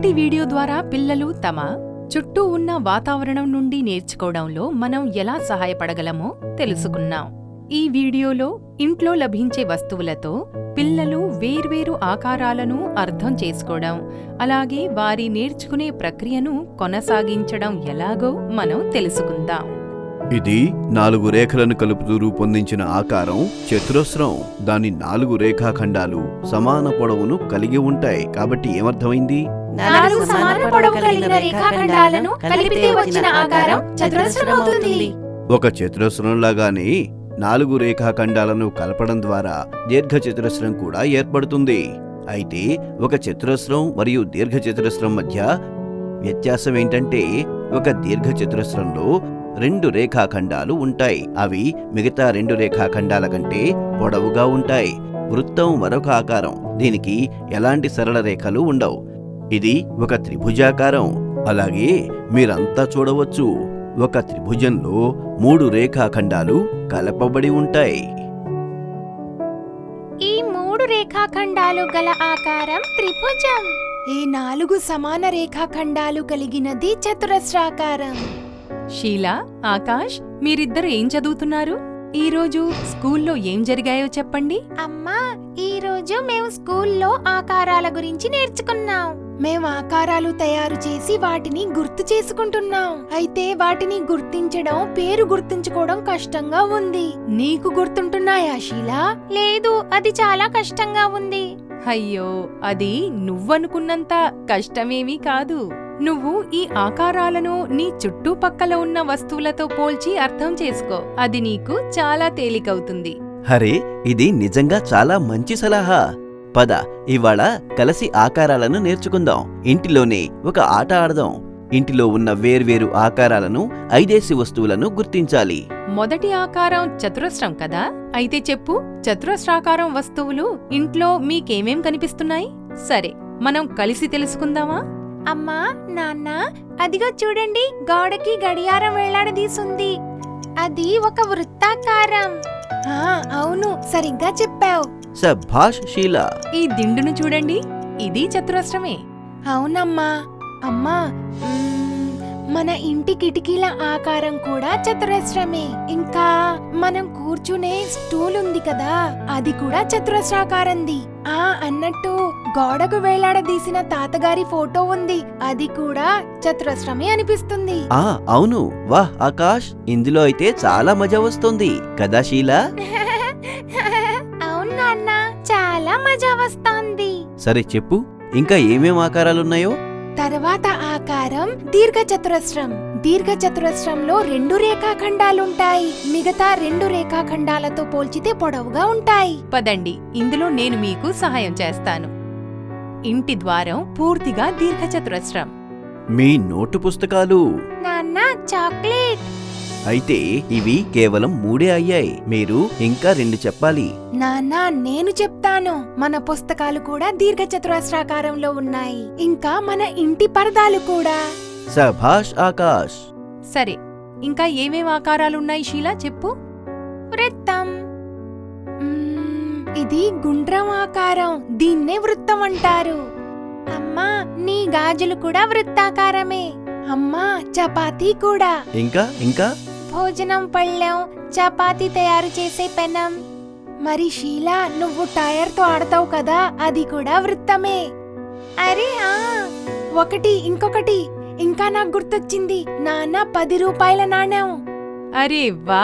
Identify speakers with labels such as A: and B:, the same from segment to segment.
A: నిన్నటి వీడియో ద్వారా పిల్లలు తమ చుట్టూ ఉన్న వాతావరణం నుండి నేర్చుకోవడంలో మనం ఎలా సహాయపడగలమో తెలుసుకున్నాం. ఈ వీడియోలో ఇంట్లో లభించే వస్తువులతో పిల్లలు వేర్వేరు ఆకారాలను అర్థం చేసుకోవడం, అలాగే వారి నేర్చుకునే ప్రక్రియను కొనసాగించడం ఎలాగో మనం తెలుసుకుందాం.
B: ఇది 4 రేఖలను కలుపుతూ రూపొందించిన ఆకారం చతురస్రం. దాని 4 రేఖాఖండాలు సమాన పొడవును కలిగి ఉంటాయి. కాబట్టి ఏమర్థమైంది?
C: 4 సమాన పొడవు కలిగిన రేఖాఖండాలను కలిపితే వచ్చిన ఆకారం చతురస్రం అవుతుంది.
B: ఒక చతురస్రంలాగానే 4 రేఖాఖండాలను కలపడం ద్వారా దీర్ఘచతురస్రం కూడా ఏర్పడుతుంది. అయితే ఒక చతురస్రం మరియు దీర్ఘచతురస్రం మధ్య వ్యత్యాసం ఏంటంటే, ఒక దీర్ఘచతురస్రంలో 2 రేఖాఖండాలు ఉంటాయి. అవి మిగతా 2 రేఖాఖండాల కంటే పొడవుగా ఉంటాయి. వృత్తం మరొక ఆకారం. దీనికి ఎలాంటి సరళ రేఖలు ఉండవు. ఇది ఒక త్రిభుజాకారం. అలాగే మీరంతా చూడవచ్చు, ఒక త్రిభుజంలో 3 రేఖాఖండాలు కలపబడి ఉంటాయి.
C: ఈ 3 రేఖాఖండాలు గల ఆకారం త్రిభుజం.
D: ఈ 4 సమాన రేఖాఖండాలు కలిగినది చతురస్రాకారం.
A: షీలా, ఆకాష్, మీరిద్దరు ఏం చదువుతున్నారు? ఈరోజు స్కూల్లో ఏం జరిగాయో చెప్పండి.
C: అమ్మా, ఈ రోజు మేము స్కూల్లో ఆకారాల గురించి నేర్చుకున్నాం.
D: మేం ఆకారాలు తయారు చేసి వాటిని గుర్తు చేసుకుంటున్నాం. అయితే వాటిని గుర్తించడం, పేరు గుర్తుంచుకోవడం కష్టంగా ఉంది. నీకు గుర్తుంటున్నాయా షీలా?
C: లేదు, అది చాలా కష్టంగా ఉంది.
A: అయ్యో, అది నువ్వనుకున్నంత కష్టమేమీ కాదు. నువ్వు ఈ ఆకారాలను నీ చుట్టుపక్కల ఉన్న వస్తువులతో పోల్చి అర్థం చేసుకో. అది నీకు చాలా తేలికవుతుంది.
B: హరే, ఇది నిజంగా చాలా మంచి సలహా. పద, ఇవాళ కలిసి ఆకారాలను నేర్చుకుందాం. ఇంటిలోనే ఒక ఆట ఆడదాం. ఇంటిలో ఉన్న వేర్వేరు ఆకారాలను, 5 వస్తువులను గుర్తించాలి.
A: మొదటి ఆకారం చతురస్రం కదా? అయితే చెప్పు, చతురస్రాకారం వస్తువులు ఇంట్లో మీకేమేం కనిపిస్తున్నాయి? సరే, మనం కలిసి తెలుసుకుందామా?
C: అమ్మా, నాన్న, అదిగో చూడండి, గోడకి గడియారం వేలాడదీసుంది. అది ఒక వృత్తాకారం.
D: అవును, సరిగ్గా చెప్పావు.
B: శభాష్ షీలా.
A: ఈ దిండును చూడండి, ఇది చతురస్రమే.
D: అవునమ్మా. అమ్మా, మన ఇంటి కిటికీల ఆకారం కూడా చతురస్రమే. ఇంకా మనం కూర్చునే స్టూల్ ఉంది కదా, అది కూడా చతురస్రాకారంది. అన్నట్టు గోడకు వేలాడదీసిన తాతగారి ఫోటో ఉంది, అది కూడా చతురస్రమే అనిపిస్తుంది.
B: అవును. వాహ్ ఆకాష్, ఇందులో అయితే చాలా మజా వస్తుంది కదా షీలా?
C: అవును నాన్న, చాలా మజా వస్తోంది.
B: సరే చెప్పు, ఇంకా ఏమేం ఆకారాలున్నాయో?
D: తర్వాత ఆకారం దీర్ఘచతురస్రం. దీర్ఘచతురస్రంలో 2 రేఖాఖండాలుంటాయి. మిగతా 2 రేఖాఖండాలతో పోల్చితే పొడవుగా ఉంటాయి.
A: పదండి, ఇందులో నేను మీకు సహాయం చేస్తాను. ఇంటి ద్వారం పూర్తిగా దీర్ఘచతురస్రం.
B: మీ నోటు పుస్తకాలు?
C: నాన్న, చాక్లెట్.
B: అయితే ఇవి కేవలం 3 అయ్యాయి. మీరు ఇంకా 2 చెప్పాలి.
D: నాన్నా, నేను చెప్తాను. మన పుస్తకాలు కూడా దీర్ఘచతురస్రాకారంలో ఉన్నాయి. ఇంకా మన ఇంటి పరదాలు కూడా.
B: శభాష్ ఆకాష్.
A: సరే, ఇంకా ఏమేం ఆకారాలున్నాయి షీలా, చెప్పు.
C: వృత్తం.
D: ఇది గుండ్రం ఆకారం. దీన్నే వృత్తం అంటారు.
C: అమ్మా, నీ గాజులు కూడా వృత్తాకారమే.
D: అమ్మా, చపాతీ కూడా.
B: ఇంకా
C: భోజనం పళ్ళెం, చపాతీ తయారు చేసే పెనం.
D: మరి షీలా, నువ్వు టైర్తో ఆడతావు కదా, అది కూడా వృత్తమే.
C: అరే
D: ఒకటి, ఇంకొకటి. ఇంకా నాకు గుర్తొచ్చింది. నాన్న, 10 రూపాయల నాణ్యం.
A: అరే వా!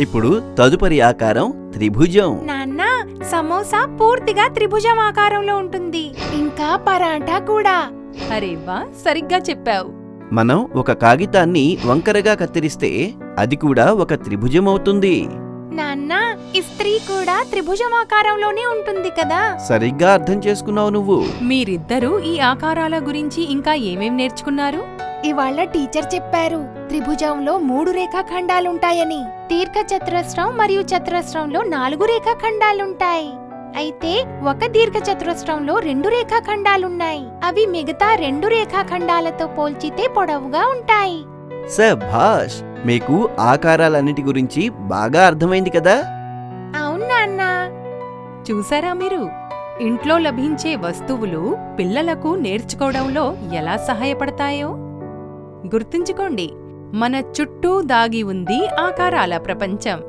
B: ఇప్పుడు తదుపరి ఆకారం త్రిభుజం.
C: నాన్న, సమోసా పూర్తిగా త్రిభుజం ఆకారంలో ఉంటుంది.
D: ఇంకా పరాటా కూడా.
A: అరే వా, సరిగ్గా చెప్పావు.
B: మనం ఒక కాగితాన్ని వంకరగా కత్తిరిస్తే అది కూడా ఒక త్రిభుజం అవుతుంది.
C: నాన్న, ఇస్త్రీ కూడా త్రిభుజం ఆకారంలోనే ఉంటుంది కదా?
B: సరిగ్గా అర్థం చేసుకున్నావు నువ్వు.
A: మీరిద్దరూ ఈ ఆకారాల గురించి ఇంకా ఏమేం నేర్చుకున్నారు?
D: ఇవాళ టీచర్ చెప్పారు, త్రిభుజంలో 3 రేఖాఖండాలుంటాయని.
C: దీర్ఘచతురస్రం మరియు చతురస్రంలో 4 రేఖాఖండాలుంటాయి. అయితే ఒక దీర్ఘచతురస్రంలో 2 రేఖాఖండాలున్నాయి. అవి మిగతా 2 రేఖాఖండాలతో పోల్చితే పొడవుగా ఉంటాయి.
B: శభాష్, మీకు ఆకారాలన్నిటి గురించి బాగా అర్థమైంది కదా?
C: అవును నాన్న.
A: చూసారా మీరు? ఇంట్లో లభించే వస్తువులు పిల్లలకు నేర్చుకోవడంలో ఎలా సహాయపడతాయో గుర్తుంచుకోండి. మన చుట్టూ దాగి ఉంది ఆకారాల ప్రపంచం.